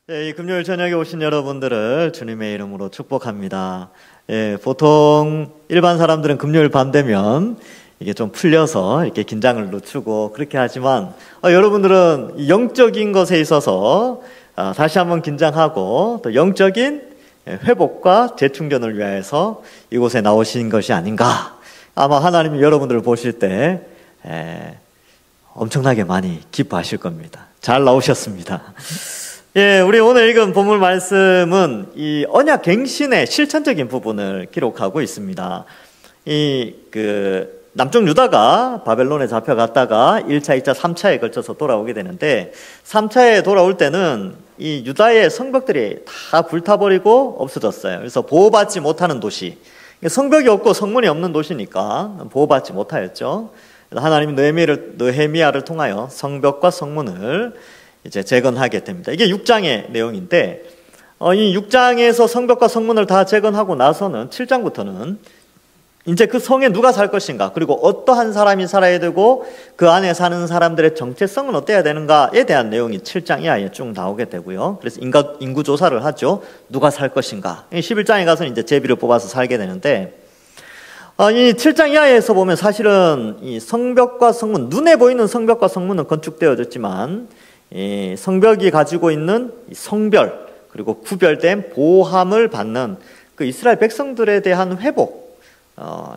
이 금요일 저녁에 오신 여러분들을 주님의 이름으로 축복합니다. 보통 일반 사람들은 금요일 밤 되면 이게 좀 풀려서 이렇게 긴장을 늦추고 그렇게 하지만 여러분들은 영적인 것에 있어서 다시 한번 긴장하고 또 영적인 회복과 재충전을 위해서 이곳에 나오신 것이 아닌가. 아마 하나님이 여러분들을 보실 때 엄청나게 많이 기뻐하실 겁니다. 잘 나오셨습니다. 우리 오늘 읽은 본문 말씀은 이 언약 갱신의 실천적인 부분을 기록하고 있습니다. 남쪽 유다가 바벨론에 잡혀갔다가 1차, 2차, 3차에 걸쳐서 돌아오게 되는데 3차에 돌아올 때는 이 유다의 성벽들이 다 불타버리고 없어졌어요. 그래서 보호받지 못하는 도시, 성벽이 없고 성문이 없는 도시니까 보호받지 못하였죠. 하나님이 느헤미야를 통하여 성벽과 성문을 이제 재건하게 됩니다. 이게 6장의 내용인데 이 6장에서 성벽과 성문을 다 재건하고 나서는 7장부터는 이제 그 성에 누가 살 것인가, 그리고 어떠한 사람이 살아야 되고 그 안에 사는 사람들의 정체성은 어때야 되는가에 대한 내용이 7장 이하에 쭉 나오게 되고요. 그래서 인구 조사를 하죠. 누가 살 것인가. 11장에 가서 이제 제비를 뽑아서 살게 되는데 이 7장 이하에서 보면 사실은 이 성벽과 성문, 눈에 보이는 성벽과 성문은 건축되어졌지만 이 성벽이 가지고 있는 성별, 그리고 구별된 보호함을 받는 그 이스라엘 백성들에 대한 회복,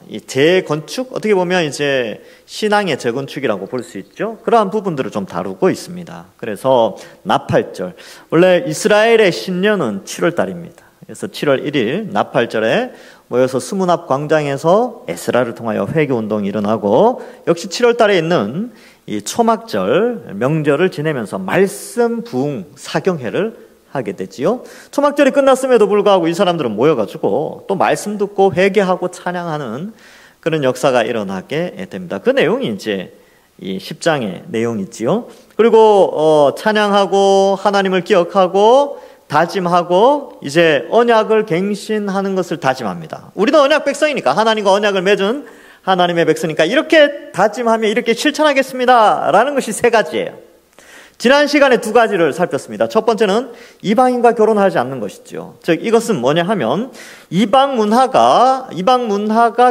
이 재건축, 어떻게 보면 이제 신앙의 재건축이라고 볼 수 있죠. 그러한 부분들을 좀 다루고 있습니다. 그래서 나팔절, 원래 이스라엘의 신년은 7월 달입니다. 그래서 7월 1일 나팔절에 모여서 수문 앞 광장에서 에스라를 통하여 회개운동이 일어나고, 역시 7월 달에 있는 이 초막절 명절을 지내면서 말씀 부흥 사경회를 하게 되지요. 초막절이 끝났음에도 불구하고 이 사람들은 모여가지고 또 말씀 듣고 회개하고 찬양하는 그런 역사가 일어나게 됩니다. 그 내용이 이제 이 10장의 내용이지요. 그리고 찬양하고 하나님을 기억하고 다짐하고 이제 언약을 갱신하는 것을 다짐합니다. 우리는 언약 백성이니까, 하나님과 언약을 맺은 하나님의 백성이니까 이렇게 다짐하며 이렇게 실천하겠습니다 라는 것이 세 가지예요. 지난 시간에 두 가지를 살폈습니다. 첫 번째는 이방인과 결혼하지 않는 것이죠. 즉 이것은 뭐냐 하면 이방 문화가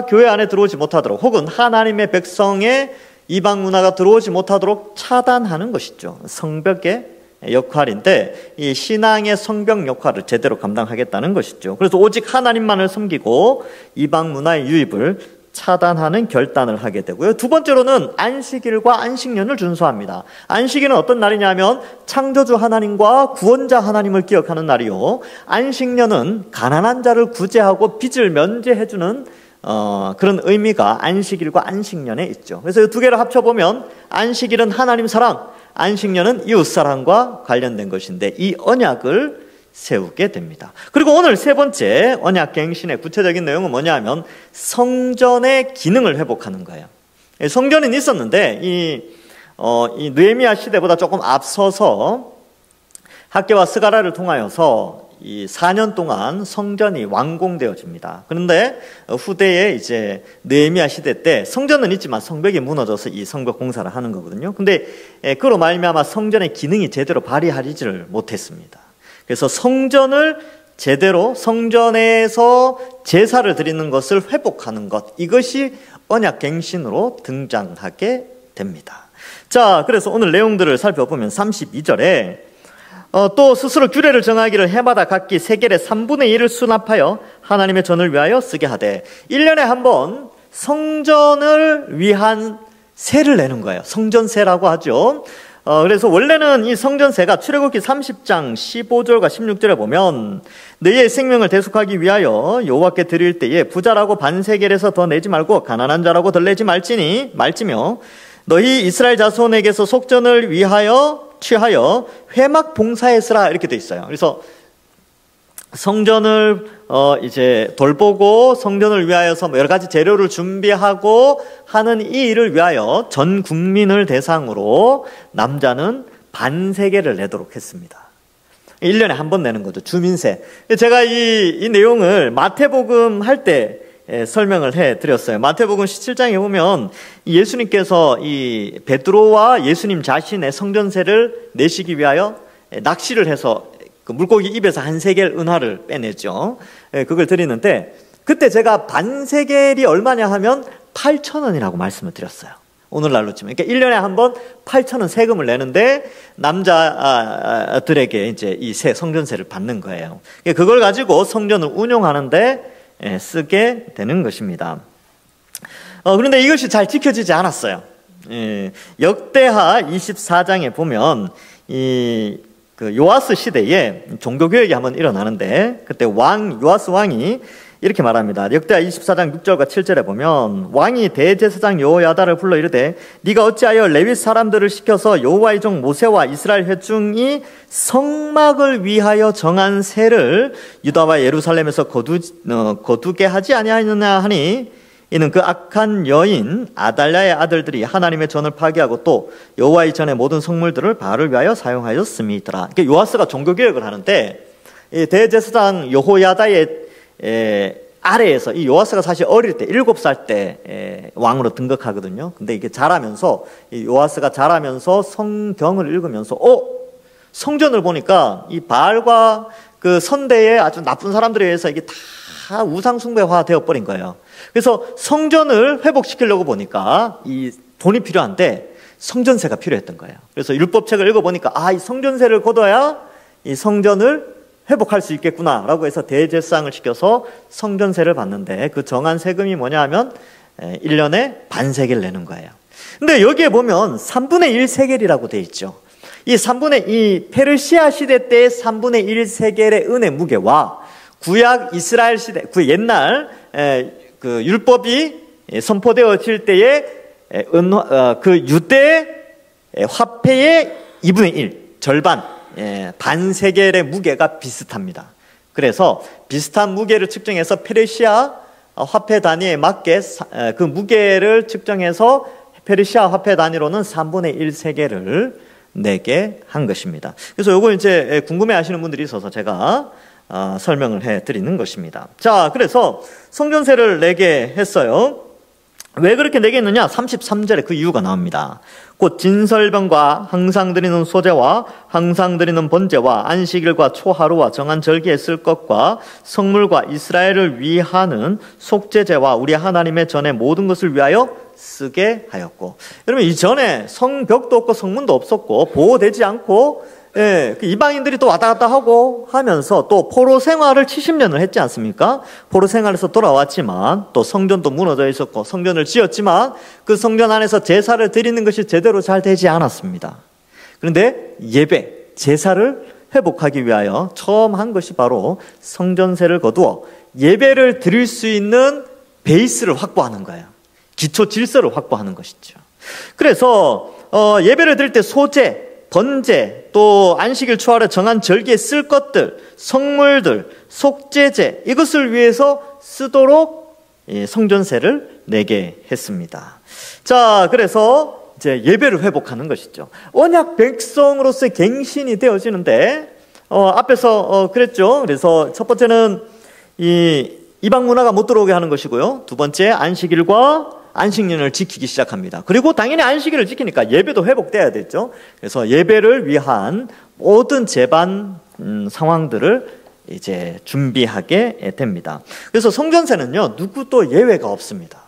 교회 안에 들어오지 못하도록, 혹은 하나님의 백성의 이방 문화가 들어오지 못하도록 차단하는 것이죠. 성벽의 역할인데 이 신앙의 성벽 역할을 제대로 감당하겠다는 것이죠. 그래서 오직 하나님만을 섬기고 이방 문화의 유입을 차단하는 결단을 하게 되고요. 두 번째로는 안식일과 안식년을 준수합니다. 안식일은 어떤 날이냐면 창조주 하나님과 구원자 하나님을 기억하는 날이요, 안식년은 가난한 자를 구제하고 빚을 면제해주는 그런 의미가 안식일과 안식년에 있죠. 그래서 이 두 개를 합쳐보면 안식일은 하나님 사랑, 안식년은 이웃 사랑과 관련된 것인데 이 언약을 세우게 됩니다. 그리고 오늘 세 번째 언약 갱신의 구체적인 내용은 뭐냐 하면 성전의 기능을 회복하는 거예요. 성전은 있었는데 이 느헤미야 시대보다 조금 앞서서 학개와 스가랴를 통하여서 이 4년 동안 성전이 완공되어집니다. 그런데 후대에 이제 느헤미야 시대 때 성전은 있지만 성벽이 무너져서 이 성벽 공사를 하는 거거든요. 근데 그로 말미암아 성전의 기능이 제대로 발휘하지를 못했습니다. 그래서 성전을 제대로, 성전에서 제사를 드리는 것을 회복하는 것, 이것이 언약 갱신으로 등장하게 됩니다. 자, 그래서 오늘 내용들을 살펴보면 32절에 또 스스로 규례를 정하기를 해마다 각기 세겔의 3분의 1을 수납하여 하나님의 전을 위하여 쓰게 하되, 1년에 한 번 성전을 위한 세를 내는 거예요. 성전세라고 하죠. 그래서 원래는 이 성전세가 출애굽기 30장 15절과 16절에 보면 너희의 생명을 대속하기 위하여 여호와께 드릴 때에 부자라고 반세겔에서 더 내지 말고 가난한 자라고 덜 내지 말지며 너희 이스라엘 자손에게서 속전을 취하여 회막 봉사했으라, 이렇게 돼 있어요. 그래서 성전을 이제 돌보고 성전을 위하여서 여러 가지 재료를 준비하고 하는 이 일을 위하여 전 국민을 대상으로 남자는 반세겔을 내도록 했습니다. 1년에 한 번 내는 거죠. 주민세. 제가 이 내용을 마태복음 할 때 설명을 해드렸어요. 마태복음 17장에 보면 예수님께서 이 베드로와 예수님 자신의 성전세를 내시기 위하여 낚시를 해서 그 물고기 입에서 한 세겔 은화를 빼내죠. 그걸 드리는데 그때 제가 반 세겔이 얼마냐 하면 8,000원이라고 말씀을 드렸어요. 오늘날로 치면. 그러니까 1년에 한 번 8,000원 세금을 내는데 남자들에게 이제 이 성전세를 받는 거예요. 그걸 가지고 성전을 운용하는데 쓰게 되는 것입니다. 그런데 이것이 잘 지켜지지 않았어요. 역대하 24장에 보면 그 요아스 시대에 종교개혁이 한번 일어나는데 그때 요아스 왕이 이렇게 말합니다. 역대하 24장 6절과 7절에 보면 왕이 대제사장 여호야다를 불러 이르되 네가 어찌하여 레위 사람들을 시켜서 여호와의 종 모세와 이스라엘 회중이 성막을 위하여 정한 세를 유다와 예루살렘에서 거두게 하지 아니하느냐 하니 이는 그 악한 여인 아달랴의 아들들이 하나님의 전을 파괴하고 또 여호와의 전의 모든 성물들을 바알을 위하여 사용하였음이더라. 그러니까 요아스가 종교개혁을 하는데 이 대제사장 여호야다의 아래에서 이 요아스가 사실 어릴 때 7살 때 왕으로 등극하거든요. 근데 이게 자라면서 이 요아스가 자라면서 성경을 읽으면서 성전을 보니까 이 바알과 그 선대의 아주 나쁜 사람들에 의해서 이게 다 우상 숭배화 되어 버린 거예요. 그래서 성전을 회복시키려고 보니까 이 돈이 필요한데 성전세가 필요했던 거예요. 그래서 율법책을 읽어보니까 이 성전세를 걷어야 이 성전을 회복할 수 있겠구나라고 해서 대제사장을 시켜서 성전세를 받는데 그 정한 세금이 뭐냐 하면 1년에 반 세겔 내는 거예요. 근데 여기에 보면 3분의 1 세겔이라고 돼 있죠. 이 페르시아 시대 때의 3분의 1 세겔의 은의 무게와 구약 이스라엘 시대, 그 옛날 그 율법이 선포되어질 때의 그 유대 화폐의 2분의 1, 절반, 반 세겔의 무게가 비슷합니다. 그래서 비슷한 무게를 측정해서 페르시아 화폐 단위에 맞게 그 무게를 측정해서 페르시아 화폐 단위로는 3분의 1 세겔을 내게 한 것입니다. 그래서 요거 이제 궁금해 하시는 분들이 있어서 제가 설명을 해 드리는 것입니다. 자, 그래서 성전세를 내게 했어요. 왜 그렇게 내게 했느냐? 33절에 그 이유가 나옵니다. 곧 진설병과 항상 드리는 소제와 항상 드리는 번제와 안식일과 초하루와 정한 절기에 쓸 것과 성물과 이스라엘을 위하는 속죄제와 우리 하나님의 전에 모든 것을 위하여 쓰게 하였고, 여러분 이전에 성벽도 없고 성문도 없었고 보호되지 않고 그 이방인들이 또 왔다 갔다 하고 하면서 또 포로 생활을 70년을 했지 않습니까? 포로 생활에서 돌아왔지만 또 성전도 무너져 있었고 성전을 지었지만 그 성전 안에서 제사를 드리는 것이 제대로 잘 되지 않았습니다. 그런데 제사를 회복하기 위하여 처음 한 것이 바로 성전세를 거두어 예배를 드릴 수 있는 베이스를 확보하는 거예요. 기초 질서를 확보하는 것이죠. 그래서 예배를 드릴 때 소제, 번제, 또 안식일 초하루 정한 절기에 쓸 것들, 성물들, 속죄제 이것을 위해서 쓰도록 성전세를 내게 했습니다. 자, 그래서 이제 예배를 회복하는 것이죠. 언약 백성으로서의 갱신이 되어지는데 앞에서 그랬죠. 그래서 첫 번째는 이방 문화가 못 들어오게 하는 것이고요. 두 번째 안식일과 안식년을 지키기 시작합니다. 그리고 당연히 안식일을 지키니까 예배도 회복돼야 됐죠. 그래서 예배를 위한 모든 제반 상황들을 이제 준비하게 됩니다. 그래서 성전세는요, 누구도 예외가 없습니다.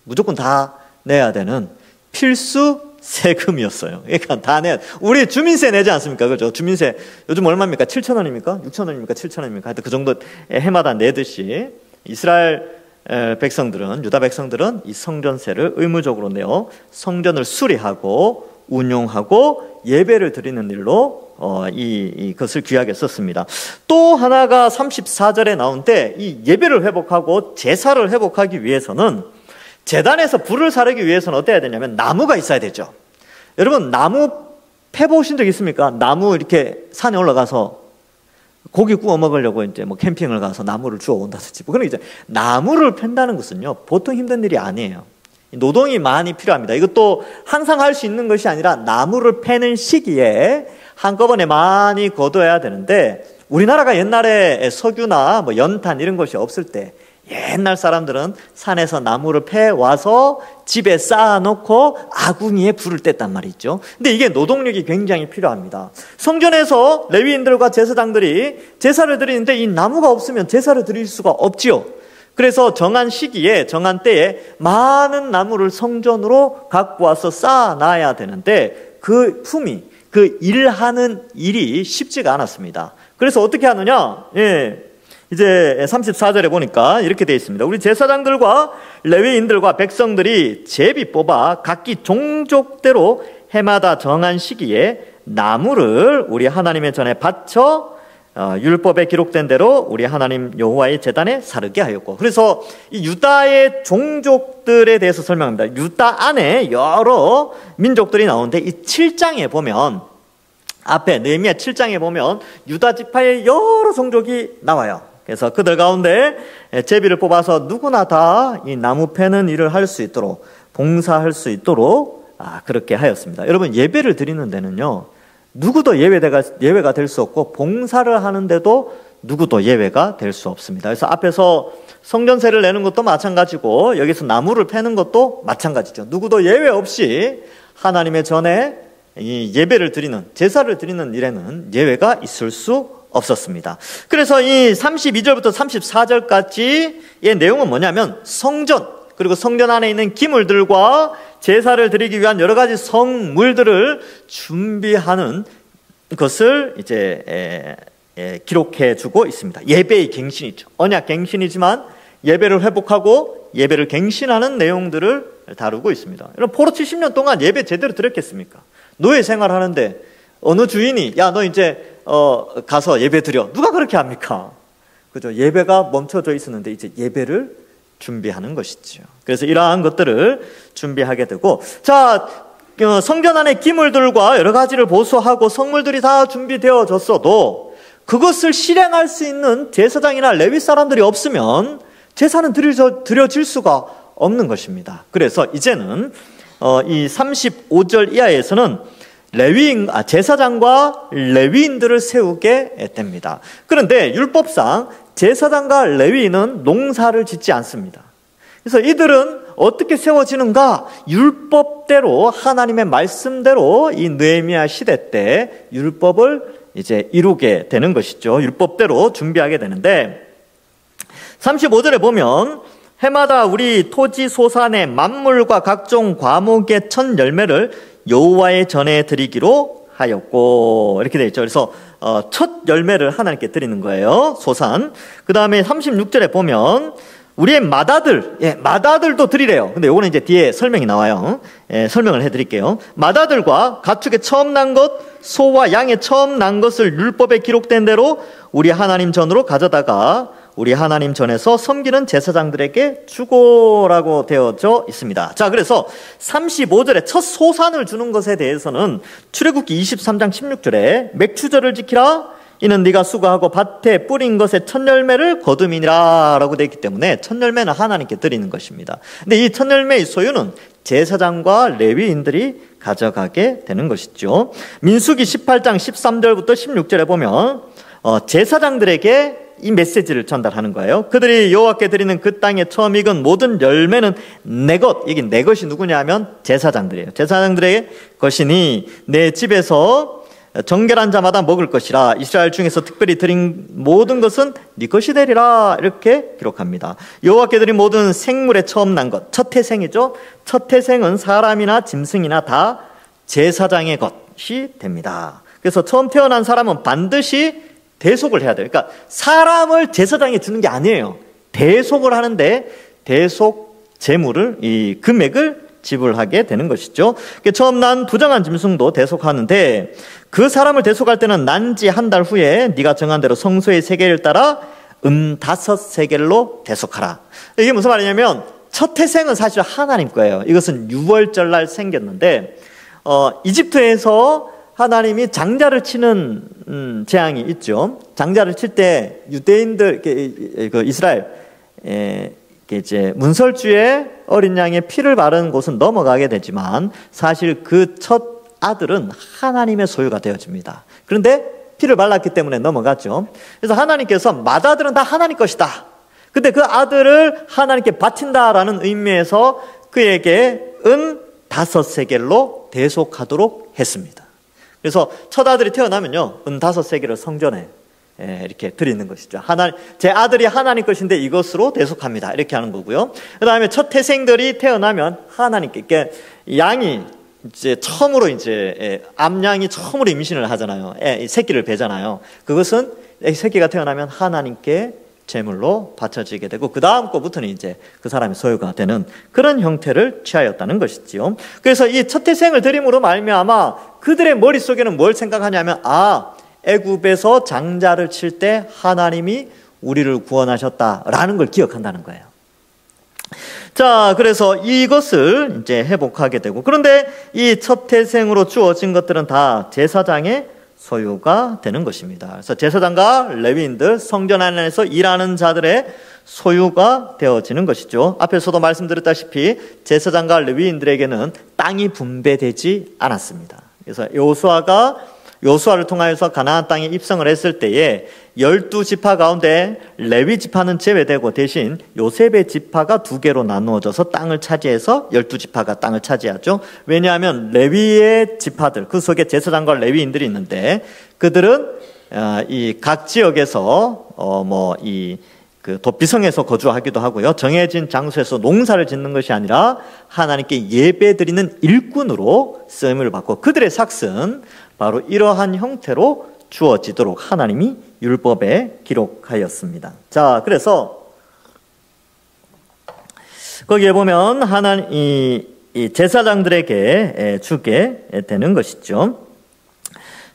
무조건 다 내야 되는 필수 세금이었어요. 그러니까 다 내야, 우리 주민세 내지 않습니까? 그죠? 주민세 요즘 얼마입니까? 7,000원입니까? 6,000원입니까? 7,000원입니까? 하여튼 그 정도 해마다 내듯이 이스라엘 백성들은, 유다 백성들은 이 성전세를 의무적으로 내어 성전을 수리하고 운용하고 예배를 드리는 일로 이것을 귀하게 썼습니다. 또 하나가 34절에 나오는데 이 예배를 회복하고 제사를 회복하기 위해서는 제단에서 불을 사르기 위해서는 어때야 되냐면 나무가 있어야 되죠. 여러분 나무 패보신 적 있습니까? 나무 이렇게 산에 올라가서 고기 구워 먹으려고 이제 뭐 캠핑을 가서 나무를 주워 온다든지. 그러니까 이제 나무를 팬다는 것은요, 보통 힘든 일이 아니에요. 노동이 많이 필요합니다. 이것도 항상 할 수 있는 것이 아니라 나무를 패는 시기에 한꺼번에 많이 거둬야 되는데 우리나라가 옛날에 석유나 뭐 연탄 이런 것이 없을 때 옛날 사람들은 산에서 나무를 패 와서 집에 쌓아놓고 아궁이에 불을 뗐단 말이죠. 근데 이게 노동력이 굉장히 필요합니다. 성전에서 레위인들과 제사장들이 제사를 드리는데 이 나무가 없으면 제사를 드릴 수가 없지요. 그래서 정한 시기에, 정한 때에 많은 나무를 성전으로 갖고 와서 쌓아놔야 되는데 그 품이, 그 일하는 일이 쉽지가 않았습니다. 그래서 어떻게 하느냐? 이제 34절에 보니까 이렇게 되어 있습니다. 우리 제사장들과 레위인들과 백성들이 제비 뽑아 각기 종족대로 해마다 정한 시기에 나무를 우리 하나님의 전에 바쳐 율법에 기록된 대로 우리 하나님 여호와의 제단에 사르게 하였고, 그래서 이 유다의 종족들에 대해서 설명합니다. 유다 안에 여러 민족들이 나오는데 이 7장에 보면, 앞에 느헤미야 7장에 보면 유다 지파의 여러 종족이 나와요. 그래서 그들 가운데 제비를 뽑아서 누구나 다 이 나무 패는 일을 할 수 있도록, 봉사할 수 있도록 그렇게 하였습니다. 여러분, 예배를 드리는 데는요, 누구도 예외가 될 수 없고, 봉사를 하는데도 누구도 예외가 될 수 없습니다. 그래서 앞에서 성전세를 내는 것도 마찬가지고, 여기서 나무를 패는 것도 마찬가지죠. 누구도 예외 없이 하나님의 전에 이 예배를 드리는, 제사를 드리는 일에는 예외가 있을 수 없었습니다. 그래서 이 32절부터 34절까지의 내용은 뭐냐면, 성전, 그리고 성전 안에 있는 기물들과 제사를 드리기 위한 여러 가지 성물들을 준비하는 것을 이제 기록해 주고 있습니다. 예배의 갱신이죠. 언약 갱신이지만 예배를 회복하고 예배를 갱신하는 내용들을 다루고 있습니다. 여러분, 포로 70년 동안 예배 제대로 드렸겠습니까? 노예 생활하는데 어느 주인이 야, 너 이제 가서 예배 드려, 누가 그렇게 합니까? 그죠? 예배가 멈춰져 있었는데 이제 예배를 준비하는 것이죠. 그래서 이러한 것들을 준비하게 되고, 자, 성전 안의 기물들과 여러 가지를 보수하고 성물들이 다 준비되어졌어도 그것을 실행할 수 있는 제사장이나 레위 사람들이 없으면 제사는 드려질 수가 없는 것입니다. 그래서 이제는 이 35절 이하에서는 제사장과 레위인들을 세우게 됩니다. 그런데 율법상 제사장과 레위인은 농사를 짓지 않습니다. 그래서 이들은 어떻게 세워지는가? 율법대로, 하나님의 말씀대로 이 느헤미야 시대 때 율법을 이제 이루게 되는 것이죠. 율법대로 준비하게 되는데, 35절에 보면 해마다 우리 토지 소산의 만물과 각종 과목의 첫 열매를 여호와의 전에 드리기로 하였고, 이렇게 되어 있죠. 그래서 첫 열매를 하나님께 드리는 거예요, 소산. 그 다음에 36절에 보면 우리의 마다들도 드리래요. 근데 요거는 이제 뒤에 설명이 나와요. 설명을 해드릴게요. 마다들과 가축의 처음 난 것, 소와 양의 처음 난 것을 율법에 기록된 대로 우리 하나님 전으로 가져다가 우리 하나님 전에서 섬기는 제사장들에게 주고라고 되어져 있습니다. 자, 그래서 35절에 첫 소산을 주는 것에 대해서는 출애굽기 23장 16절에 맥추절을 지키라, 이는 네가 수고하고 밭에 뿌린 것의 첫 열매를 거둠이니라 라고 되어 있기 때문에 첫 열매는 하나님께 드리는 것입니다. 근데 이 첫 열매의 소유는 제사장과 레위인들이 가져가게 되는 것이죠. 민수기 18장 13절부터 16절에 보면 제사장들에게 이 메시지를 전달하는 거예요. 그들이 여호와께 드리는 그 땅에 처음 익은 모든 열매는 내 것, 여기 내 것이 누구냐 하면 제사장들이에요. 제사장들의 것이니 내 집에서 정결한 자마다 먹을 것이라, 이스라엘 중에서 특별히 드린 모든 것은 네 것이 되리라, 이렇게 기록합니다. 여호와께 드린 모든 생물의 처음 난 것, 첫 태생이죠. 첫 태생은 사람이나 짐승이나 다 제사장의 것이 됩니다. 그래서 처음 태어난 사람은 반드시 대속을 해야 돼요. 그러니까 사람을 제사장에 주는 게 아니에요. 대속을 하는데 대속 제물을, 이 금액을 지불하게 되는 것이죠. 처음 난 부정한 짐승도 대속하는데, 그 사람을 대속할 때는 난 지 한 달 후에 네가 정한 대로 성소의 세겔을 따라 5세겔로 대속하라. 이게 무슨 말이냐면, 첫 태생은 사실 하나님 거예요. 이것은 6월절 날 생겼는데, 이집트에서 하나님이 장자를 치는 재앙이 있죠. 장자를 칠 때 유대인들, 이스라엘, 이제 문설주에 어린 양의 피를 바른 곳은 넘어가게 되지만 사실 그 첫 아들은 하나님의 소유가 되어집니다. 그런데 피를 발랐기 때문에 넘어갔죠. 그래서 하나님께서 마다들은 다 하나님 것이다. 근데 그 아들을 하나님께 바친다라는 의미에서 그에게 은 5세겔로 대속하도록 했습니다. 그래서 첫 아들이 태어나면요, 은 5세겔을 성전에 이렇게 드리는 것이죠. 제 아들이 하나님 것인데 이것으로 대속합니다. 이렇게 하는 거고요. 그 다음에 첫 태생들이 태어나면 하나님께, 양이 이제 처음으로 암양이 처음으로 임신을 하잖아요. 새끼를 베잖아요. 그것은 새끼가 태어나면 하나님께 제물로 바쳐지게 되고, 그 다음 거부터는 이제 그 사람의 소유가 되는 그런 형태를 취하였다는 것이지요. 그래서 이 첫 태생을 드림으로 말미암아 그들의 머릿속에는 뭘 생각하냐면, 애굽에서 장자를 칠 때 하나님이 우리를 구원하셨다라는 걸 기억한다는 거예요. 자, 그래서 이것을 이제 회복하게 되고, 그런데 이 첫 태생으로 주어진 것들은 다 제사장의 소유가 되는 것입니다. 그래서 제사장과 레위인들, 성전 안에서 일하는 자들의 소유가 되어지는 것이죠. 앞에서도 말씀드렸다시피 제사장과 레위인들에게는 땅이 분배되지 않았습니다. 그래서 요수아를 통하여서 가나안 땅에 입성을 했을 때에 12지파 가운데 레위 지파는 제외되고 대신 요셉의 지파가 2개로 나누어져서 땅을 차지해서 12지파가 땅을 차지하죠. 왜냐하면 레위의 지파들, 그 속에 제사장과 레위인들이 있는데, 그들은 이 각 지역에서 그 도피성에서 거주하기도 하고요, 정해진 장소에서 농사를 짓는 것이 아니라 하나님께 예배드리는 일꾼으로 쓰임을 받고, 그들의 삭은 바로 이러한 형태로 주어지도록 하나님이 율법에 기록하였습니다. 자, 그래서 거기에 보면 이 제사장들에게 주게 되는 것이죠.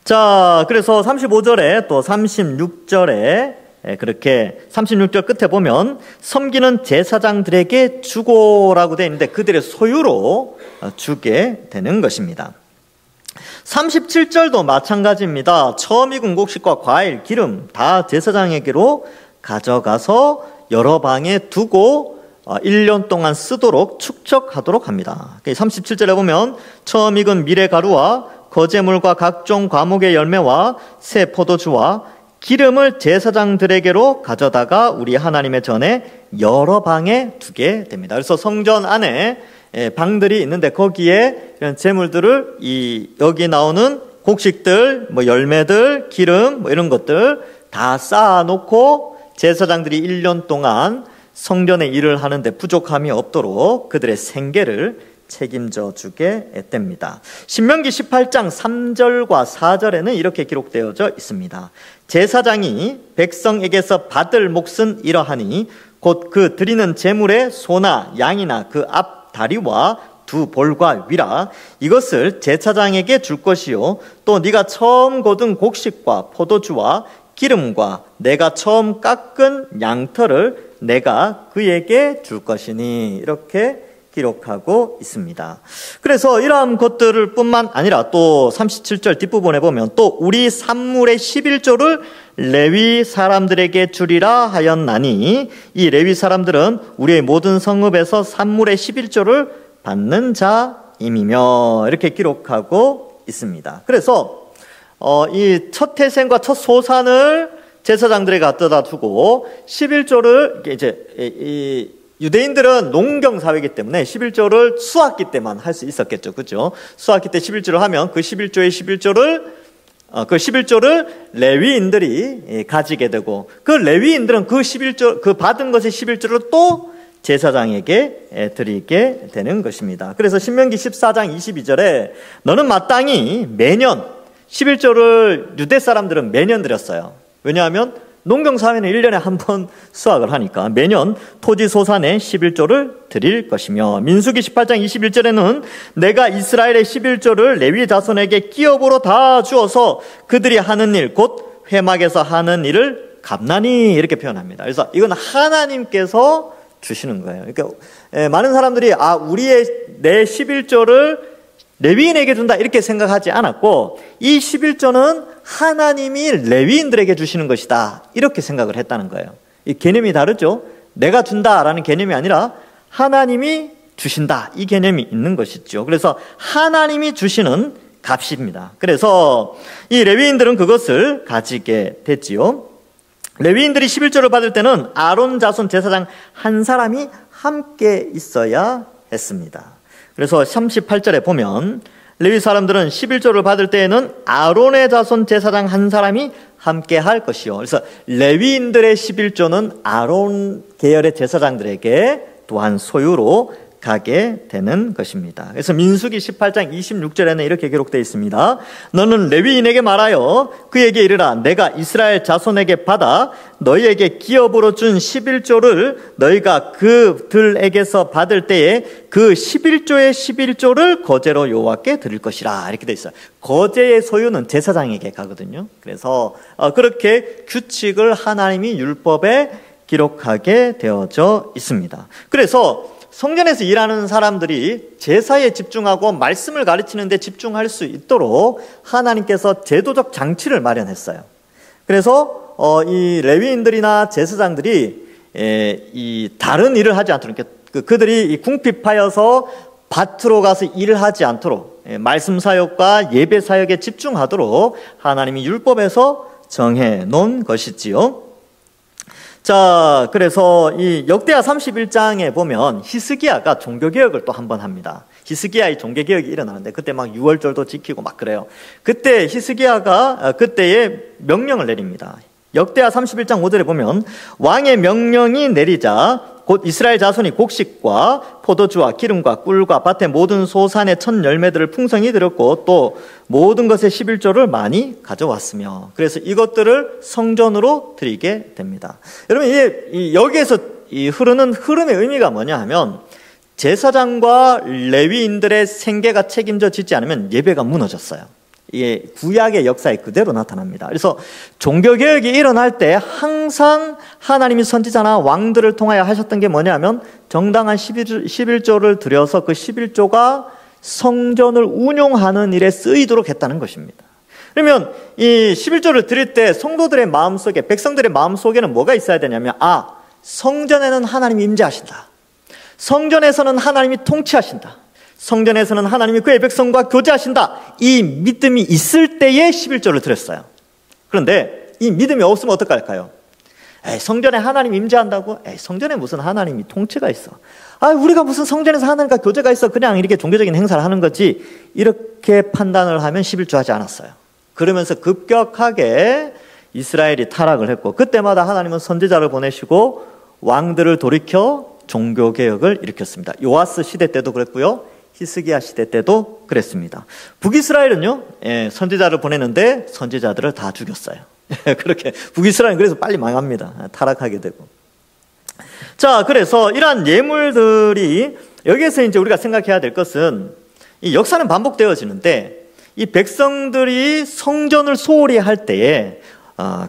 자, 그래서 35절에 또 36절에 그렇게 36절 끝에 보면 섬기는 제사장들에게 주고라고 되어 있는데 그들의 소유로 주게 되는 것입니다. 37절도 마찬가지입니다. 처음 익은 곡식과 과일, 기름 다 제사장에게로 가져가서 여러 방에 두고 1년 동안 쓰도록 축적하도록 합니다. 37절에 보면 처음 익은 미레가루와 거제물과 각종 과목의 열매와 새 포도주와 기름을 제사장들에게로 가져다가 우리 하나님의 전에 여러 방에 두게 됩니다. 그래서 성전 안에 방들이 있는데 거기에 이런 제물들을 여기 나오는 곡식들, 열매들, 기름 이런 것들 다 쌓아놓고 제사장들이 1년 동안 성전의 일을 하는데 부족함이 없도록 그들의 생계를 책임져 주게 됩니다. 신명기 18장 3절과 4절에는 이렇게 기록되어져 있습니다. 제사장이 백성에게서 받을 몫은 이러하니 곧 그 드리는 제물의 소나 양이나 그 앞 다리와 두 볼과 위라 이것을 제사장에게 줄 것이요 또 네가 처음 거둔 곡식과 포도주와 기름과 내가 처음 깎은 양털을 내가 그에게 줄 것이니 이렇게 기록하고 있습니다. 그래서 이러한 것들을 뿐만 아니라 또 37절 뒷부분에 보면 또 우리 산물의 11조를 레위 사람들에게 주리라 하였나니 이 레위 사람들은 우리의 모든 성읍에서 산물의 11조를 받는 자임이며 이렇게 기록하고 있습니다. 그래서 이 첫 태생과 첫 소산을 제사장들에게 갖다 두고 11조를 이제 유대인들은 농경 사회이기 때문에 11조를 수학기 때만 할 수 있었겠죠. 그죠? 수학기 때 11조를 하면 그 11조를 레위인들이 가지게 되고 그 레위인들은 그 11조, 그 받은 것의 11조를 또 제사장에게 드리게 되는 것입니다. 그래서 신명기 14장 22절에 너는 마땅히 매년 11조를 유대 사람들은 매년 드렸어요. 왜냐하면 농경사회는 1년에 한 번 수확을 하니까 매년 토지 소산의 11조를 드릴 것이며 민수기 18장 21절에는 내가 이스라엘의 11조를 레위 자손에게 기업으로 다 주어서 그들이 하는 일 곧 회막에서 하는 일을 갚나니 이렇게 표현합니다. 그래서 이건 하나님께서 주시는 거예요. 그러니까 많은 사람들이 내 11조를 레위인에게 준다 이렇게 생각하지 않았고 이 11조는 하나님이 레위인들에게 주시는 것이다 이렇게 생각을 했다는 거예요. 이 개념이 다르죠. 내가 준다라는 개념이 아니라 하나님이 주신다 이 개념이 있는 것이죠. 그래서 하나님이 주시는 값입니다. 그래서 이 레위인들은 그것을 가지게 됐지요. 레위인들이 11조를 받을 때는 아론 자손 제사장 한 사람이 함께 있어야 했습니다. 그래서 38절에 보면 레위 사람들은 11조를 받을 때에는 아론의 자손 제사장 한 사람이 함께 할 것이요. 그래서 레위인들의 11조는 아론 계열의 제사장들에게 또한 소유로 가게 되는 것입니다. 그래서 민수기 18장 26절에는 이렇게 기록되어 있습니다. 너는 레위인에게 말하여 그에게 이르라. 내가 이스라엘 자손에게 받아 너희에게 기업으로 준 11조를 너희가 그들에게서 받을 때에 그 11조의 11조를 거제로 여호와께 드릴 것이라. 이렇게 되어 있어요. 거제의 소유는 제사장에게 가거든요. 그래서 그렇게 규칙을 하나님이 율법에 기록하게 되어져 있습니다. 그래서 성전에서 일하는 사람들이 제사에 집중하고 말씀을 가르치는 데 집중할 수 있도록 하나님께서 제도적 장치를 마련했어요. 그래서 이 레위인들이나 제사장들이 이 다른 일을 하지 않도록, 그들이 궁핍하여서 밭으로 가서 일을 하지 않도록 말씀 사역과 예배 사역에 집중하도록 하나님이 율법에서 정해 놓은 것이지요. 자, 그래서 이 역대하 31장에 보면 히스기야가 종교개혁을 또 한 번 합니다. 히스기야의 종교개혁이 일어나는데 그때 막 유월절도 지키고 막 그래요. 그때 히스기야가 그때의 명령을 내립니다. 역대하 31장 5절에 보면 왕의 명령이 내리자 곧 이스라엘 자손이 곡식과 포도주와 기름과 꿀과 밭의 모든 소산의 첫 열매들을 풍성히 드렸고 또 모든 것의 11조를 많이 가져왔으며, 그래서 이것들을 성전으로 드리게 됩니다. 여러분, 여기에서 흐르는 흐름의 의미가 뭐냐 하면 제사장과 레위인들의 생계가 책임져지지 않으면 예배가 무너졌어요. 이게 구약의 역사에 그대로 나타납니다. 그래서 종교개혁이 일어날 때 항상 하나님이 선지자나 왕들을 통하여 하셨던 게 뭐냐면 정당한 11조를 들여서 그 11조가 성전을 운용하는 일에 쓰이도록 했다는 것입니다. 그러면 이 11조를 드릴 때 성도들의 마음속에, 백성들의 마음속에는 뭐가 있어야 되냐면 성전에는 하나님이 임재하신다. 성전에서는 하나님이 통치하신다. 성전에서는 하나님이 그의 백성과 교제하신다. 이 믿음이 있을 때에 11조를 드렸어요. 그런데 이 믿음이 없으면 어떡할까요? 성전에 하나님 임재한다고? 성전에 무슨 하나님이 통치가 있어? 우리가 무슨 성전에서 하나님과 교제가 있어? 그냥 이렇게 종교적인 행사를 하는 거지. 이렇게 판단을 하면 11조 하지 않았어요. 그러면서 급격하게 이스라엘이 타락을 했고, 그때마다 하나님은 선지자를 보내시고 왕들을 돌이켜 종교개혁을 일으켰습니다. 요아스 시대 때도 그랬고요, 히스기야 시대 때도 그랬습니다. 북이스라엘은요, 선지자를 보내는데 선지자들을 다 죽였어요. 그렇게 북이스라엘은 그래서 빨리 망합니다. 타락하게 되고. 자, 그래서 이러한 예물들이, 여기에서 이제 우리가 생각해야 될 것은 이 역사는 반복되어지는데 이 백성들이 성전을 소홀히 할 때에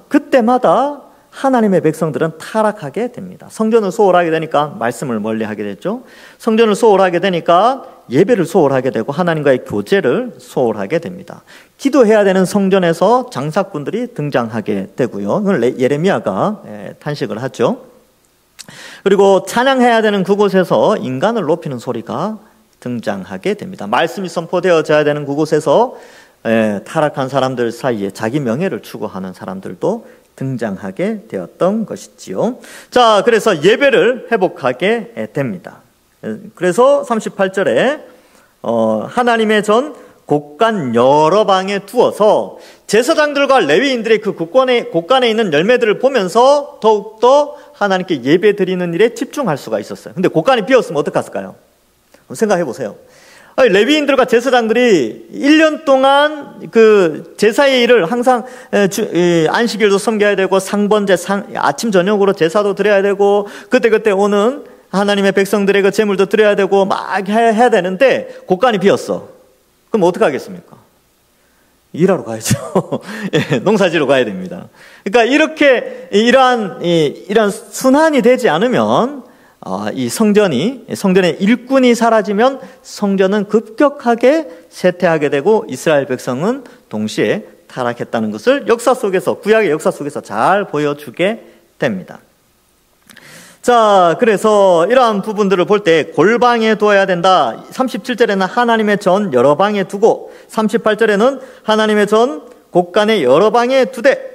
그때마다 하나님의 백성들은 타락하게 됩니다. 성전을 소홀하게 되니까 말씀을 멀리하게 됐죠. 성전을 소홀하게 되니까 예배를 소홀하게 되고 하나님과의 교제를 소홀하게 됩니다. 기도해야 되는 성전에서 장사꾼들이 등장하게 되고요. 그걸 예레미야가 탄식을 하죠. 그리고 찬양해야 되는 그곳에서 인간을 높이는 소리가 등장하게 됩니다. 말씀이 선포되어져야 되는 그곳에서 타락한 사람들 사이에 자기 명예를 추구하는 사람들도 등장하게 되었던 것이지요. 자, 그래서 예배를 회복하게 됩니다. 그래서 38절에 하나님의 전 곳간 여러 방에 두어서 제사장들과 레위인들의 그 곳간에 있는 열매들을 보면서 더욱더 하나님께 예배 드리는 일에 집중할 수가 있었어요. 근데 곳간이 비었으면 어떡했을까요? 생각해 보세요. 레위인들과 제사장들이 1년 동안 그 제사의 일을 항상 안식일도 섬겨야 되고 상번제, 아침 저녁으로 제사도 드려야 되고 그때그때 오는 하나님의 백성들의 그 제물도 드려야 되고 막 해야 되는데 곳간이 비었어. 그럼 어떻게 하겠습니까? 일하러 가야죠. 농사지러 가야 됩니다. 그러니까 이렇게 이러한 순환이 되지 않으면 이 성전의 일꾼이 사라지면 성전은 급격하게 쇠퇴하게 되고 이스라엘 백성은 동시에 타락했다는 것을 역사 속에서, 구약의 역사 속에서 잘 보여주게 됩니다. 자, 그래서 이러한 부분들을 볼 때 골방에 두어야 된다. 37절에는 하나님의 전 여러 방에 두고 38절에는 하나님의 전 곳간에 여러 방에 두되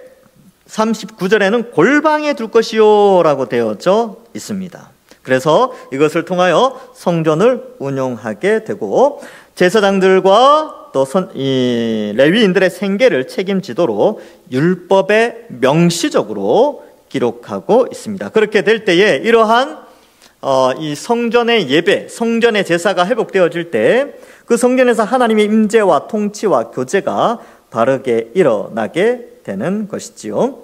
39절에는 골방에 둘 것이요 라고 되어져 있습니다. 그래서 이것을 통하여 성전을 운영하게 되고 제사장들과 또 레위인들의 생계를 책임지도록 율법에 명시적으로 기록하고 있습니다. 그렇게 될 때에 이러한 이 성전의 예배, 성전의 제사가 회복되어질 때 그 성전에서 하나님의 임재와 통치와 교제가 바르게 일어나게 되는 것이지요.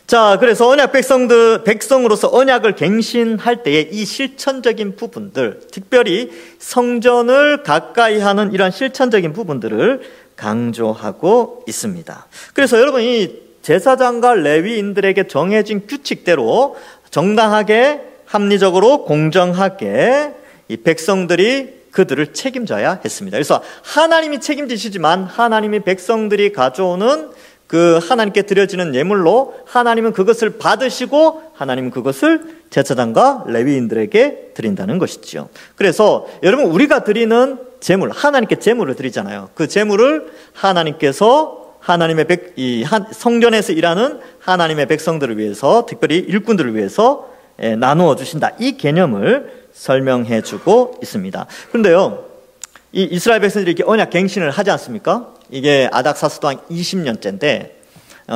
자, 그래서 언약 백성으로서 언약을 갱신할 때의 이 실천적인 부분들, 특별히 성전을 가까이 하는 이러한 실천적인 부분들을 강조하고 있습니다. 그래서 여러분, 이 제사장과 레위인들에게 정해진 규칙대로 정당하게, 합리적으로, 공정하게 이 백성들이 그들을 책임져야 했습니다. 그래서 하나님이 책임지시지만 하나님이 백성들이 가져오는 그 하나님께 드려지는 예물로 하나님은 그것을 받으시고 하나님은 그것을 제사장과 레위인들에게 드린다는 것이지요. 그래서 여러분, 우리가 드리는 제물, 하나님께 제물을 드리잖아요. 그 제물을 하나님께서 성전에서 일하는 하나님의 백성들을 위해서, 특별히 일꾼들을 위해서 나누어 주신다. 이 개념을 설명해 주고 있습니다. 그런데요, 이 이스라엘 백성들이 이렇게 언약 갱신을 하지 않습니까? 이게 아닥사스도 한 20년째인데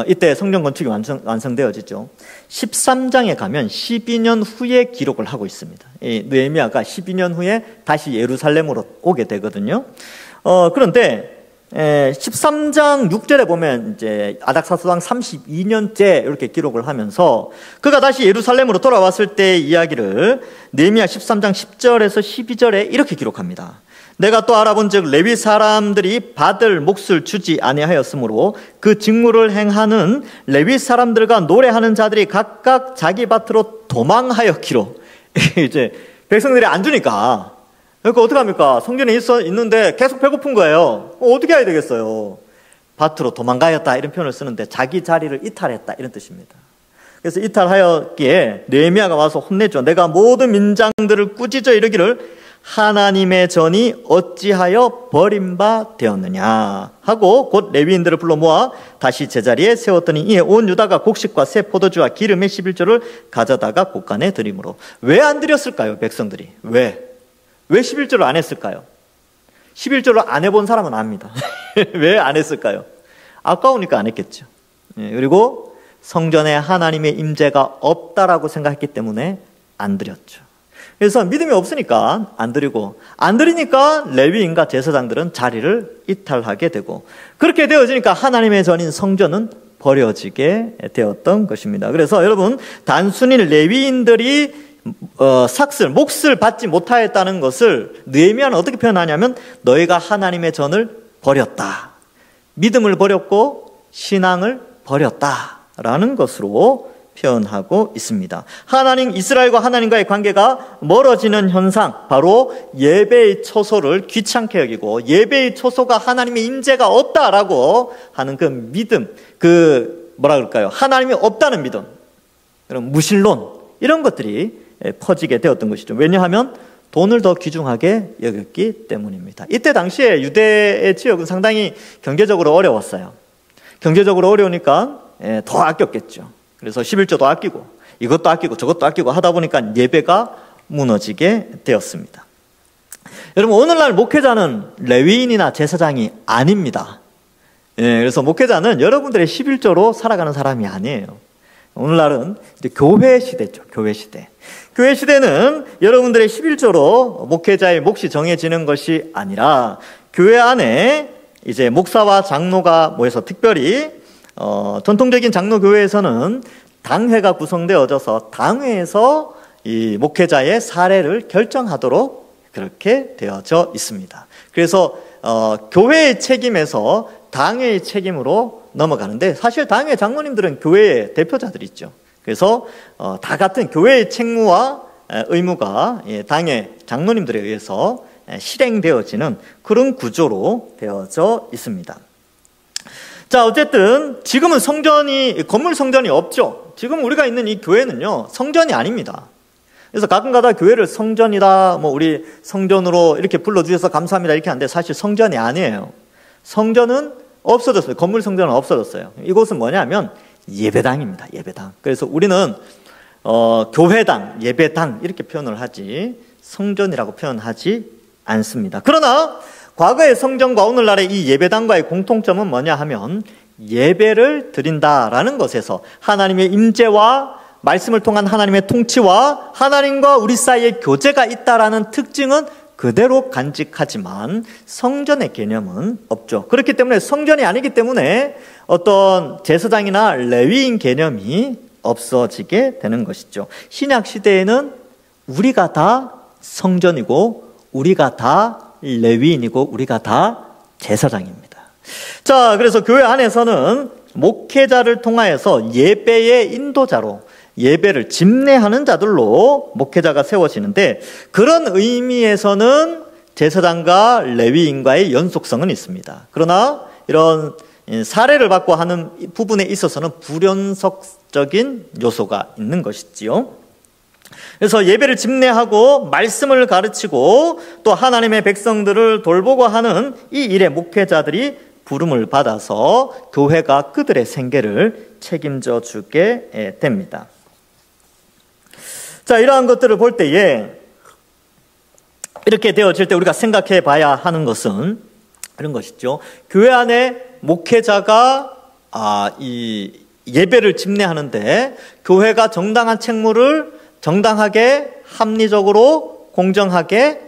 이때 성전 건축이 완성되어지죠. 13장에 가면 12년 후에 기록을 하고 있습니다. 이 느헤미야가 12년 후에 다시 예루살렘으로 오게 되거든요. 그런데 13장 6절에 보면 이제 아닥사스왕 32년째 이렇게 기록을 하면서 그가 다시 예루살렘으로 돌아왔을 때의 이야기를 느헤미야 13장 10절에서 12절에 이렇게 기록합니다. 내가 또 알아본즉 레위 사람들이 받을 몫을 주지 아니하였으므로 그 직무를 행하는 레위 사람들과 노래하는 자들이 각각 자기 밭으로 도망하였기로. 이제 백성들이 안 주니까, 그러니까 어떡합니까? 성전에 있는데 계속 배고픈 거예요. 어떻게 해야 되겠어요? 밭으로 도망가였다 이런 표현을 쓰는데 자기 자리를 이탈했다 이런 뜻입니다. 그래서 이탈하였기에 느헤미야가 와서 혼내죠. 내가 모든 민장들을 꾸짖어 이르기를 하나님의 전이 어찌하여 버림바 되었느냐 하고 곧 레위인들을 불러 모아 다시 제자리에 세웠더니 이에 온 유다가 곡식과 새 포도주와 기름의 11조를 가져다가 곳간에 드림으로. 왜 안 드렸을까요? 백성들이 왜 11조를 안 했을까요? 11조를 안 해본 사람은 압니다. 왜 안 했을까요? 아까우니까 안 했겠죠. 그리고 성전에 하나님의 임재가 없다라고 생각했기 때문에 안 드렸죠. 그래서 믿음이 없으니까 안 드리고, 안 드리니까 레위인과 제사장들은 자리를 이탈하게 되고, 그렇게 되어지니까 하나님의 전인 성전은 버려지게 되었던 것입니다. 그래서 여러분, 단순히 레위인들이 몫을 받지 못하였다는 것을 느헤미야는 어떻게 표현하냐면 너희가 하나님의 전을 버렸다, 믿음을 버렸고 신앙을 버렸다라는 것으로 표현하고 있습니다. 이스라엘과 하나님과의 관계가 멀어지는 현상, 바로 예배의 초소를 귀찮게 여기고 예배의 초소가 하나님의 임재가 없다라고 하는 그 믿음, 하나님이 없다는 믿음, 그런 무신론, 이런 것들이 퍼지게 되었던 것이죠. 왜냐하면 돈을 더 귀중하게 여겼기 때문입니다. 이때 당시에 유대의 지역은 상당히 경제적으로 어려웠어요. 경제적으로 어려우니까 더 아꼈겠죠. 그래서 11조도 아끼고 이것도 아끼고 저것도 아끼고 하다 보니까 예배가 무너지게 되었습니다. 여러분, 오늘날 목회자는 레위인이나 제사장이 아닙니다. 그래서 목회자는 여러분들의 11조로 살아가는 사람이 아니에요. 오늘날은 이제 교회 시대죠. 교회 시대. 교회 시대는 여러분들의 11조로 목회자의 몫이 정해지는 것이 아니라 교회 안에 이제 목사와 장로가 모여서, 특별히 전통적인 장로교회에서는 당회가 구성되어져서 당회에서 이 목회자의 사례를 결정하도록 그렇게 되어져 있습니다. 그래서 교회의 책임에서 당회의 책임으로 넘어가는데, 사실 당회 장로님들은 교회의 대표자들이죠. 그래서 다 같은 교회의 책무와 의무가 당회 장로님들에 의해서 실행되어지는 그런 구조로 되어져 있습니다. 자, 어쨌든 지금은 건물 성전이 없죠. 지금 우리가 있는 이 교회는요, 성전이 아닙니다. 그래서 가끔가다 교회를 성전이다, 우리 성전으로 이렇게 불러주셔서 감사합니다 이렇게 하는데, 사실 성전이 아니에요. 성전은 없어졌어요. 건물 성전은 없어졌어요. 이곳은 뭐냐면 예배당입니다. 예배당. 그래서 우리는 교회당, 예배당 이렇게 표현을 하지 성전이라고 표현하지 않습니다. 그러나 과거의 성전과 오늘날의 이 예배당과의 공통점은 뭐냐 하면 예배를 드린다라는 것에서 하나님의 임재와 말씀을 통한 하나님의 통치와 하나님과 우리 사이에 교제가 있다라는 특징은 그대로 간직하지만 성전의 개념은 없죠. 그렇기 때문에 성전이 아니기 때문에 어떤 제사장이나 레위인 개념이 없어지게 되는 것이죠. 신약 시대에는 우리가 다 성전이고 우리가 다 레위인이고 우리가 다 제사장입니다. 자, 그래서 교회 안에서는 목회자를 통하여서 예배의 인도자로 예배를 집례하는 자들로 목회자가 세워지는데 그런 의미에서는 제사장과 레위인과의 연속성은 있습니다. 그러나 이런 사례를 받고 하는 부분에 있어서는 불연속적인 요소가 있는 것이지요. 그래서 예배를 집례하고 말씀을 가르치고 또 하나님의 백성들을 돌보고 하는 이 일에 목회자들이 부름을 받아서 교회가 그들의 생계를 책임져 주게 됩니다. 자, 이러한 것들을 볼 때에 이렇게 되어질 때 우리가 생각해 봐야 하는 것은 이런 것이죠. 교회 안에 목회자가 이 예배를 집례하는데 교회가 정당한 책무를 정당하게 합리적으로 공정하게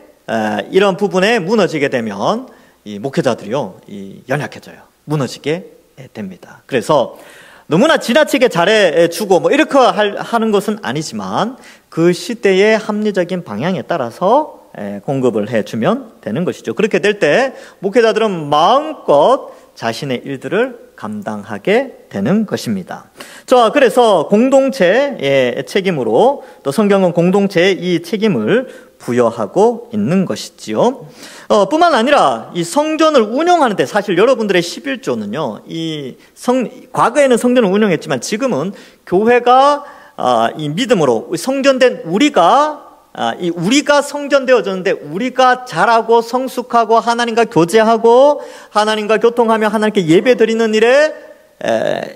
이런 부분에 무너지게 되면 이 목회자들이요 연약해져요. 무너지게 됩니다. 그래서 너무나 지나치게 잘해주고 뭐 이렇게 하는 것은 아니지만 그 시대의 합리적인 방향에 따라서 공급을 해주면 되는 것이죠. 그렇게 될 때 목회자들은 마음껏 자신의 일들을 감당하게 되는 것입니다. 자, 그래서 공동체의 책임으로 또 성경은 공동체에 이 책임을 부여하고 있는 것이지요. 뿐만 아니라 이 성전을 운영하는데 사실 여러분들의 11조는요, 과거에는 성전을 운영했지만 지금은 교회가 이 믿음으로 성전된 우리가 성전되어졌는데 우리가 자라고 성숙하고 하나님과 교제하고 하나님과 교통하며 하나님께 예배드리는 일에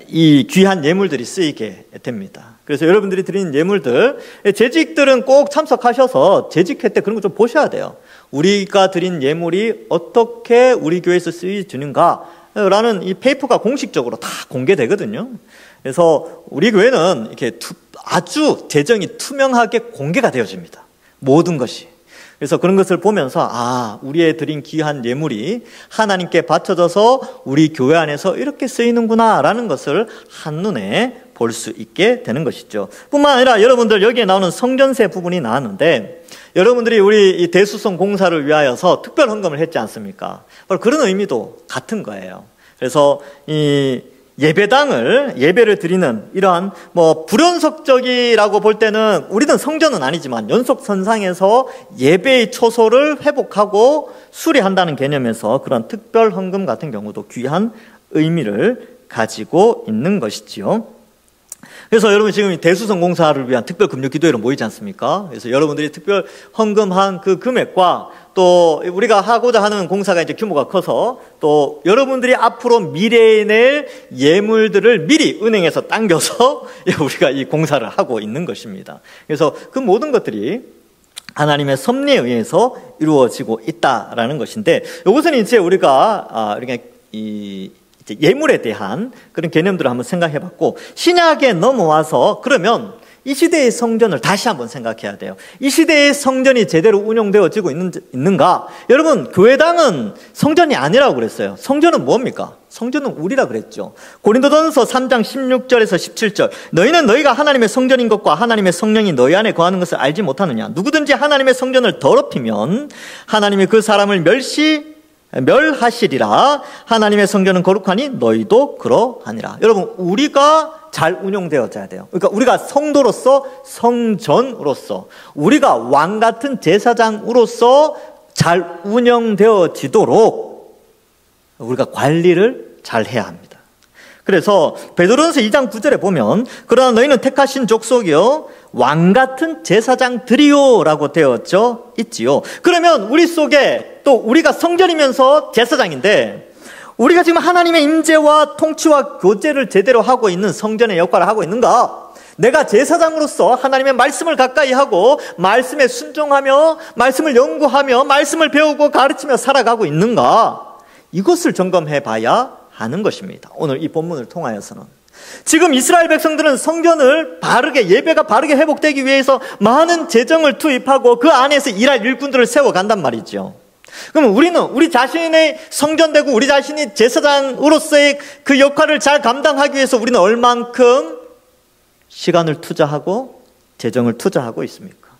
이 귀한 예물들이 쓰이게 됩니다. 그래서 여러분들이 드리는 예물들, 재직들은 꼭 참석하셔서 재직회 때 그런 거 좀 보셔야 돼요. 우리가 드린 예물이 어떻게 우리 교회에서 쓰여지는가라는 이 페이퍼가 공식적으로 다 공개되거든요. 그래서 우리 교회는 이렇게 아주 재정이 투명하게 공개가 되어집니다. 모든 것이. 그래서 그런 것을 보면서 우리의 드린 귀한 예물이 하나님께 바쳐져서 우리 교회 안에서 이렇게 쓰이는구나 라는 것을 한눈에 볼 수 있게 되는 것이죠. 뿐만 아니라 여러분들 여기에 나오는 성전세 부분이 나왔는데 여러분들이 우리 이 대수성 공사를 위하여서 특별 헌금을 했지 않습니까? 바로 그런 의미도 같은 거예요. 그래서 이 예배를 드리는 이러한 불연속적이라고 볼 때는 우리는 성전은 아니지만 연속선상에서 예배의 초소를 회복하고 수리한다는 개념에서 그런 특별 헌금 같은 경우도 귀한 의미를 가지고 있는 것이지요. 그래서 여러분 지금 대수성 공사를 위한 특별 금요 기도회로 모이지 않습니까? 그래서 여러분들이 특별 헌금한 그 금액과 또 우리가 하고자 하는 공사가 이제 규모가 커서 또 여러분들이 앞으로 미래에 낼 예물들을 미리 은행에서 당겨서 우리가 이 공사를 하고 있는 것입니다. 그래서 그 모든 것들이 하나님의 섭리에 의해서 이루어지고 있다라는 것인데 이것은 이제 우리가 예물에 대한 그런 개념들을 한번 생각해 봤고 신약에 넘어와서 그러면 이 시대의 성전을 다시 한번 생각해야 돼요. 이 시대의 성전이 제대로 운영되어지고 있는가? 여러분, 교회당은 성전이 아니라고 그랬어요. 성전은 뭡니까? 성전은 우리라 그랬죠. 고린도전서 3장 16절에서 17절. 너희는 너희가 하나님의 성전인 것과 하나님의 성령이 너희 안에 거하는 것을 알지 못하느냐? 누구든지 하나님의 성전을 더럽히면 하나님이 그 사람을 멸하시리라. 하나님의 성전은 거룩하니 너희도 그러하니라. 여러분, 우리가 잘 운영되어져야 돼요. 그러니까 우리가 성도로서, 성전으로서, 우리가 왕 같은 제사장으로서 잘 운영되어지도록 우리가 관리를 잘 해야 합니다. 그래서 베드로전서 2장 9절에 보면 그러나 너희는 택하신 족속이요 왕 같은 제사장들이요 라고 되어져 있지요. 그러면 우리 속에 또 우리가 성전이면서 제사장인데 우리가 지금 하나님의 임재와 통치와 교제를 제대로 하고 있는 성전의 역할을 하고 있는가? 내가 제사장으로서 하나님의 말씀을 가까이 하고 말씀에 순종하며 말씀을 연구하며 말씀을 배우고 가르치며 살아가고 있는가? 이것을 점검해 봐야 하는 것입니다. 오늘 이 본문을 통하여서는 지금 이스라엘 백성들은 성전을 바르게, 예배가 바르게 회복되기 위해서 많은 재정을 투입하고 그 안에서 일할 일꾼들을 세워간단 말이죠. 그럼 우리는 우리 자신의 성전되고 우리 자신이 제사장으로서의 그 역할을 잘 감당하기 위해서 우리는 얼만큼 시간을 투자하고 재정을 투자하고 있습니까?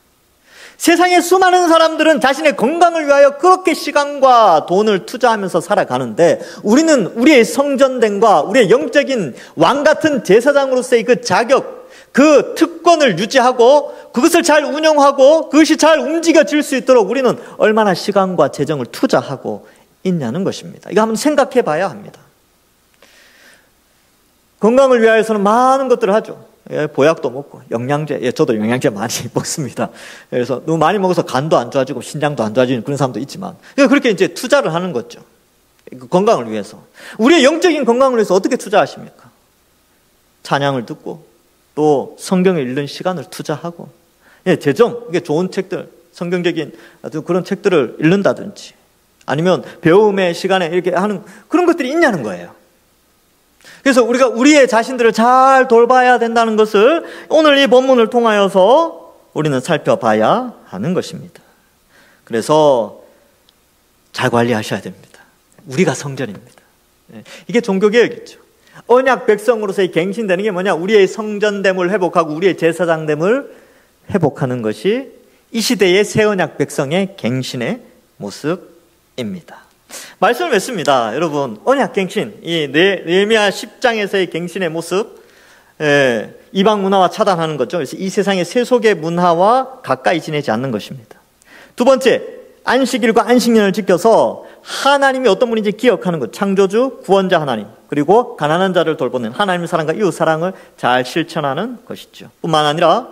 세상의 수많은 사람들은 자신의 건강을 위하여 그렇게 시간과 돈을 투자하면서 살아가는데 우리는 우리의 성전됨과 우리의 영적인 왕 같은 제사장으로서의 그 자격, 그 특권을 유지하고 그것을 잘 운영하고 그것이 잘 움직여질 수 있도록 우리는 얼마나 시간과 재정을 투자하고 있냐는 것입니다. 이거 한번 생각해 봐야 합니다. 건강을 위하여서는 많은 것들을 하죠. 보약도 먹고 영양제, 저도 영양제 많이 먹습니다. 그래서 너무 많이 먹어서 간도 안 좋아지고 신장도 안 좋아지는 그런 사람도 있지만 그렇게 이제 투자를 하는 거죠. 건강을 위해서. 우리의 영적인 건강을 위해서 어떻게 투자하십니까? 찬양을 듣고 또 성경을 읽는 시간을 투자하고 재정, 이게 좋은 책들, 성경적인 아주 그런 책들을 읽는다든지 아니면 배움의 시간에 이렇게 하는 그런 것들이 있냐는 거예요. 그래서 우리가 우리의 자신들을 잘 돌봐야 된다는 것을 오늘 이 본문을 통하여서 우리는 살펴봐야 하는 것입니다. 그래서 잘 관리하셔야 됩니다. 우리가 성전입니다. 이게 종교개혁이죠. 언약 백성으로서의 갱신되는 게 뭐냐? 우리의 성전됨을 회복하고 우리의 제사장됨을 회복하는 것이 이 시대의 새 언약 백성의 갱신의 모습입니다. 말씀을 맺습니다. 여러분, 언약 갱신, 이 느헤미야 10장에서의 갱신의 모습, 이방 문화와 차단하는 거죠. 그래서 이 세상의 세속의 문화와 가까이 지내지 않는 것입니다. 두 번째, 안식일과 안식년을 지켜서 하나님이 어떤 분인지 기억하는 것, 창조주, 구원자 하나님, 그리고 가난한 자를 돌보는 하나님의 사랑과 이웃 사랑을 잘 실천하는 것이죠. 뿐만 아니라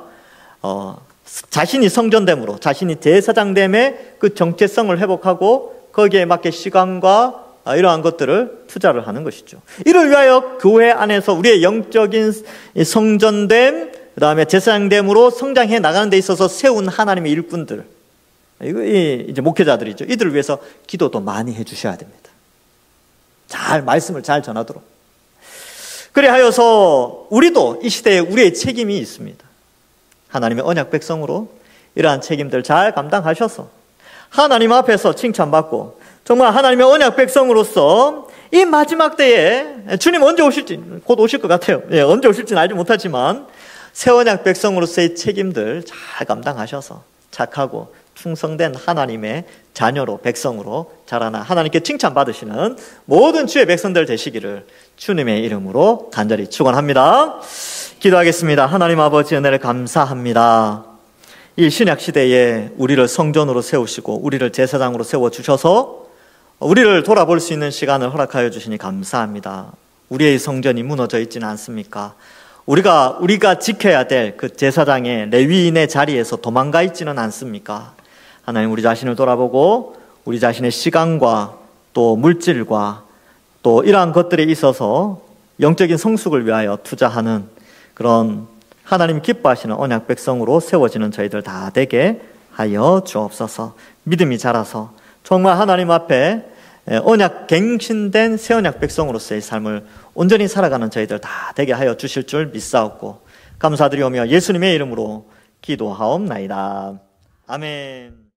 자신이 성전됨으로 자신이 제사장됨의 그 정체성을 회복하고 거기에 맞게 시간과 이러한 것들을 투자를 하는 것이죠. 이를 위하여 교회 안에서 우리의 영적인 성전됨, 그 다음에 제사장됨으로 성장해 나가는 데 있어서 세운 하나님의 일꾼들, 이제 목회자들이죠. 이들을 위해서 기도도 많이 해주셔야 됩니다. 잘 말씀을 잘 전하도록. 그래 하여서 우리도 이 시대에 우리의 책임이 있습니다. 하나님의 언약 백성으로 이러한 책임들 잘 감당하셔서 하나님 앞에서 칭찬받고 정말 하나님의 언약 백성으로서 이 마지막 때에 주님 언제 오실지 곧 오실 것 같아요. 언제 오실지는 알지 못하지만 새 언약 백성으로서의 책임들 잘 감당하셔서 착하고 충성된 하나님의 자녀로 백성으로 자라나 하나님께 칭찬받으시는 모든 주의 백성들 되시기를 주님의 이름으로 간절히 축원합니다. 기도하겠습니다. 하나님 아버지 은혜를 감사합니다. 이 신약 시대에 우리를 성전으로 세우시고 우리를 제사장으로 세워주셔서 우리를 돌아볼 수 있는 시간을 허락하여 주시니 감사합니다. 우리의 성전이 무너져 있지는 않습니까? 우리가 지켜야 될 그 제사장의 레위인의 자리에서 도망가 있지는 않습니까? 하나님, 우리 자신을 돌아보고 우리 자신의 시간과 또 물질과 또 이러한 것들에 있어서 영적인 성숙을 위하여 투자하는 그런 하나님 기뻐하시는 언약 백성으로 세워지는 저희들 다 되게 하여 주옵소서. 믿음이 자라서 정말 하나님 앞에 언약 갱신된 새 언약 백성으로서의 삶을 온전히 살아가는 저희들 다 되게 하여 주실 줄 믿사옵고 감사드리오며 예수님의 이름으로 기도하옵나이다. 아멘.